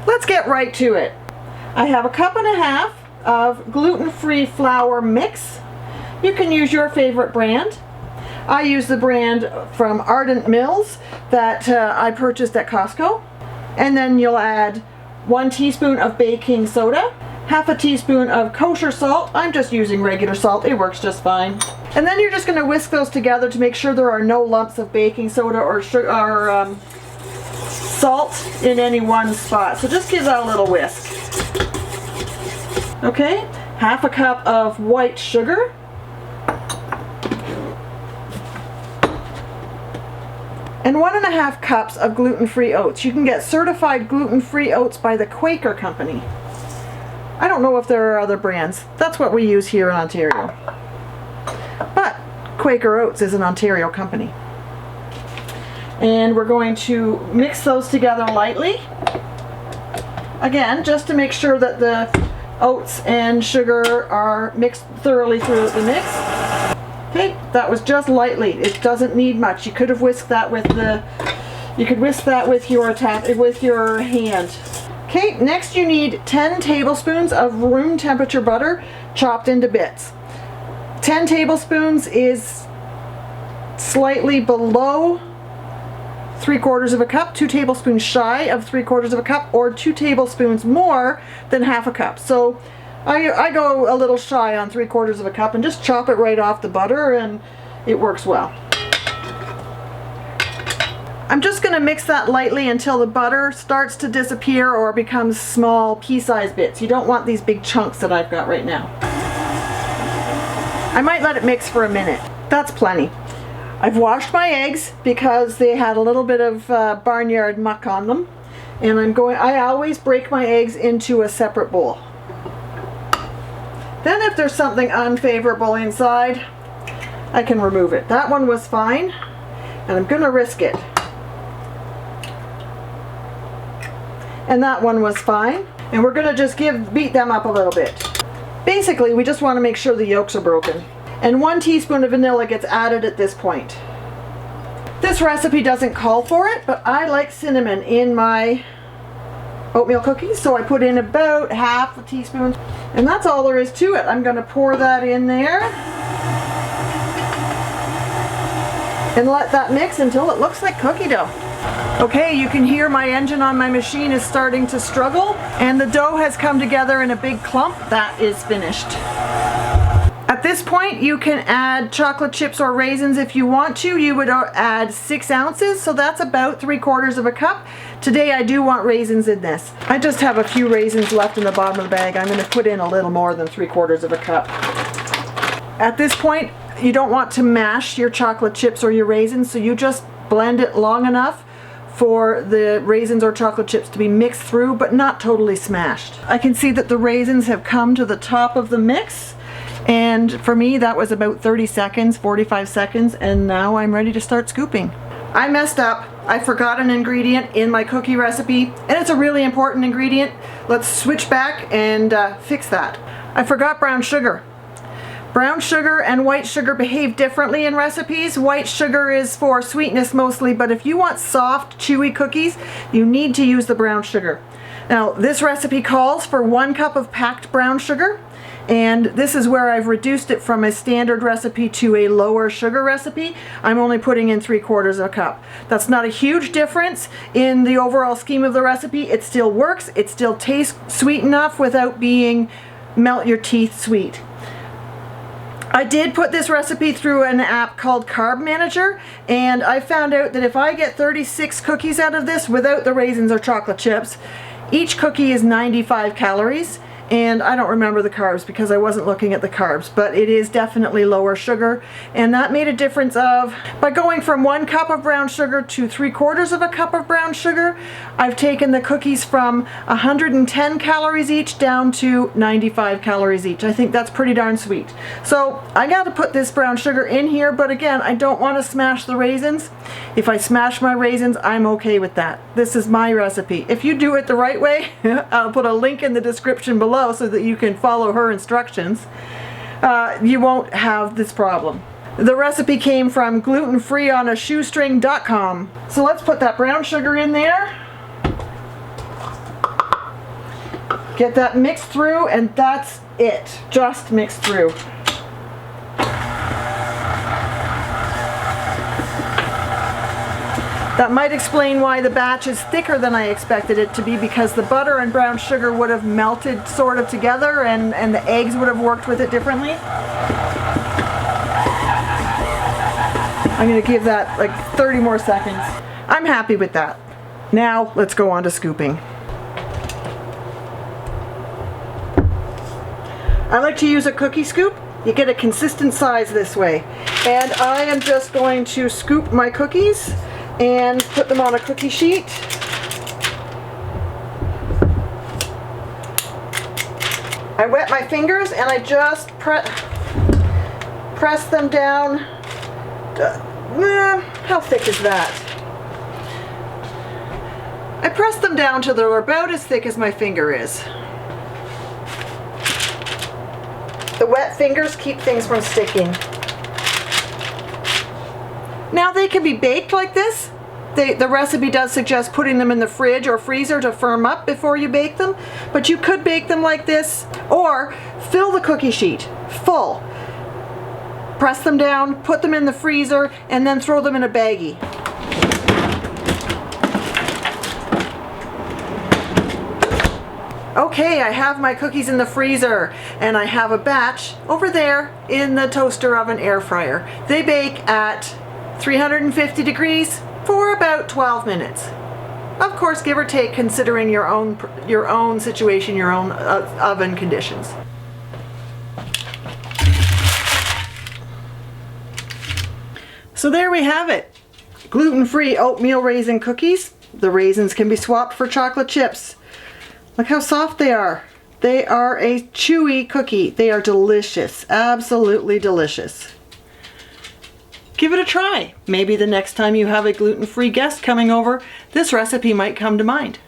Let's get right to it. I have a cup and a half of gluten-free flour mix. You can use your favorite brand. I use the brand from Ardent Mills that I purchased at Costco. And then you'll add 1 teaspoon of baking soda, half a teaspoon of kosher salt. I'm just using regular salt, it works just fine. And then you're just going to whisk those together to make sure there are no lumps of baking soda or sugar or salt in any one spot. So just give that a little whisk. Okay, half a cup of white sugar. And 1.5 cups of gluten-free oats. You can get certified gluten-free oats by the Quaker company. I don't know if there are other brands. That's what we use here in Ontario. But Quaker Oats is an Ontario company. And we're going to mix those together lightly. Again, just to make sure that the oats and sugar are mixed thoroughly throughout the mix. Okay, that was just lightly. It doesn't need much. You could have whisked that with with your hand. Okay, next you need 10 tablespoons of room temperature butter chopped into bits. 10 tablespoons is slightly below 3/4 of a cup, 2 tablespoons shy of 3/4 of a cup, or 2 tablespoons more than half a cup. So I go a little shy on 3/4 of a cup and just chop it right off the butter, and it works well. I'm just going to mix that lightly until the butter starts to disappear or becomes small pea-sized bits. You don't want these big chunks that I've got right now. I might let it mix for a minute. That's plenty. I've washed my eggs because they had a little bit of barnyard muck on them, and I always break my eggs into a separate bowl. Then if there's something unfavorable inside, I can remove it. That one was fine, and I'm going to risk it. And that one was fine, and we're going to just beat them up a little bit. Basically, we just want to make sure the yolks are broken. And 1 teaspoon of vanilla gets added at this point. This recipe doesn't call for it, but I like cinnamon in my oatmeal cookies, so I put in about half a teaspoon, and that's all there is to it. I'm going to pour that in there and let that mix until it looks like cookie dough. Okay, you can hear my engine on my machine is starting to struggle, and the dough has come together in a big clump. That is finished. At this point, you can add chocolate chips or raisins if you want to. You would add 6 ounces, so that's about 3/4 of a cup. Today I do want raisins in this. I just have a few raisins left in the bottom of the bag. I'm going to put in a little more than 3/4 of a cup. At this point, you don't want to mash your chocolate chips or your raisins, so you just blend it long enough for the raisins or chocolate chips to be mixed through, but not totally smashed. I can see that the raisins have come to the top of the mix. And for me, that was about 30 seconds, 45 seconds, and now I'm ready to start scooping. I messed up. I forgot an ingredient in my cookie recipe, and it's a really important ingredient. Let's switch back and fix that. I forgot brown sugar. Brown sugar and white sugar behave differently in recipes. White sugar is for sweetness mostly, but if you want soft, chewy cookies, you need to use the brown sugar. Now, this recipe calls for 1 cup of packed brown sugar. And this is where I've reduced it from a standard recipe to a lower sugar recipe. I'm only putting in 3/4 of a cup. That's not a huge difference in the overall scheme of the recipe. It still works. It still tastes sweet enough without being melt your teeth sweet. I did put this recipe through an app called Carb Manager, and I found out that if I get 36 cookies out of this without the raisins or chocolate chips, each cookie is 95 calories. And I don't remember the carbs because I wasn't looking at the carbs, but it is definitely lower sugar, and that made a difference of, by going from 1 cup of brown sugar to 3/4 of a cup of brown sugar, I've taken the cookies from 110 calories each down to 95 calories each. I think that's pretty darn sweet. So I got to put this brown sugar in here, but again, I don't want to smash the raisins. If I smash my raisins, I'm okay with that. This is my recipe. If you do it the right way, I'll put a link in the description below so that you can follow her instructions. You won't have this problem. The recipe came from glutenfreeonashoestring.com. So let's put that brown sugar in there. Get that mixed through, and that's it. Just mixed through. That might explain why the batch is thicker than I expected it to be, because the butter and brown sugar would have melted sort of together, and the eggs would have worked with it differently. I'm going to give that like 30 more seconds. I'm happy with that. Now let's go on to scooping. I like to use a cookie scoop. You get a consistent size this way. And I am just going to scoop my cookies and put them on a cookie sheet. I wet my fingers and I just press them down. How thick is that? I press them down till they're about as thick as my finger is. The wet fingers keep things from sticking. Now they can be baked like this. The recipe does suggest putting them in the fridge or freezer to firm up before you bake them, but you could bake them like this, or fill the cookie sheet full. Press them down, put them in the freezer, and then throw them in a baggie. Okay, I have my cookies in the freezer, and I have a batch over there in the toaster oven air fryer. They bake at 350 degrees for about 12 minutes. Of course, give or take, considering your own situation, your own oven conditions. So there we have it. Gluten-free oatmeal raisin cookies. The raisins can be swapped for chocolate chips. Look how soft they are. They are a chewy cookie. They are delicious, absolutely delicious. Give it a try. Maybe the next time you have a gluten-free guest coming over, this recipe might come to mind.